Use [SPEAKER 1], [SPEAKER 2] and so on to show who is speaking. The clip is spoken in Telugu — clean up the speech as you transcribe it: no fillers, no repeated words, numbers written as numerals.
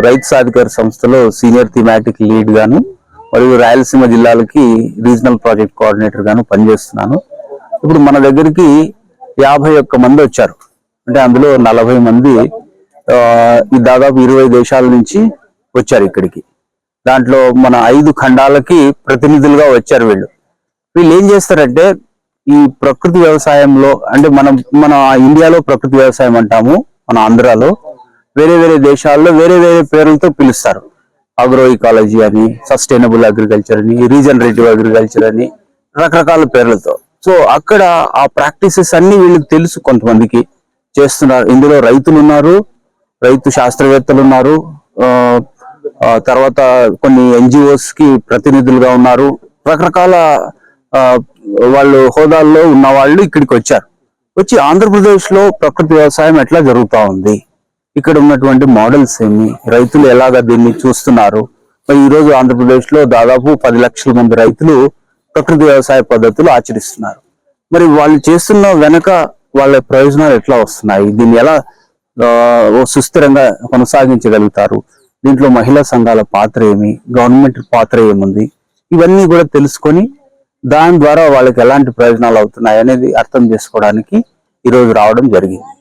[SPEAKER 1] రైతు సాధికార సంస్థలో సీనియర్ థీమాటిక్ లీడ్ గాను మరియు రాయలసీమ జిల్లాలకి రీజనల్ ప్రాజెక్ట్ కోఆర్డినేటర్ గాను పనిచేస్తున్నాను. ఇప్పుడు మన దగ్గరికి 51 మంది వచ్చారు. అంటే అందులో 40 మంది దాదాపు 20 దేశాల నుంచి వచ్చారు ఇక్కడికి. దాంట్లో మన 5 ఖండాలకి ప్రతినిధులుగా వచ్చారు. వీళ్ళు ఏం చేస్తారంటే ఈ ప్రకృతి వ్యవసాయంలో, అంటే మన ఇండియాలో ప్రకృతి వ్యవసాయం అంటాము, మన ఆంధ్రాలో వేరే వేరే దేశాల్లో వేరే వేరే పేర్లతో పిలుస్తారు. అగ్రో ఇకాలజీ అని, సస్టైనబుల్ అగ్రికల్చర్ అని, రీజనరేటివ్ అగ్రికల్చర్ అని, రకరకాల పేర్లతో. సో అక్కడ ఆ ప్రాక్టీసెస్ అన్ని వీళ్ళకి తెలుసు, కొంతమందికి చేస్తున్నారు. ఇందులో రైతులు ఉన్నారు, రైతు శాస్త్రవేత్తలు ఉన్నారు, తర్వాత కొన్ని NGOs కి ప్రతినిధులుగా ఉన్నారు. రకరకాల వాళ్ళు హోదాల్లో ఉన్న వాళ్ళు ఇక్కడికి వచ్చి ఆంధ్రప్రదేశ్ లో ప్రకృతి వ్యవసాయం ఎట్లా జరుగుతా ఉంది, ఇక్కడ ఉన్నటువంటి మోడల్స్ ఏమి, రైతులు ఎలాగా దీన్ని చూస్తున్నారు. మరి ఈ రోజు ఆంధ్రప్రదేశ్ లో దాదాపు 10 లక్షల మంది రైతులు ప్రకృతి వ్యవసాయ పద్ధతులు ఆచరిస్తున్నారు. మరి వాళ్ళు చేస్తున్న వెనక వాళ్ళ ప్రయోజనాలు ఎట్లా వస్తున్నాయి, దీన్ని ఎలా సుస్థిరంగా కొనసాగించగలుగుతారు, దీంట్లో మహిళా సంఘాల పాత్ర ఏమి, గవర్నమెంట్ పాత్ర ఏముంది, ఇవన్నీ కూడా తెలుసుకొని దాని ద్వారా వాళ్ళకి ఎలాంటి ప్రయోజనాలు అవుతున్నాయి అనేది అర్థం చేసుకోవడానికి ఈరోజు రావడం జరిగింది.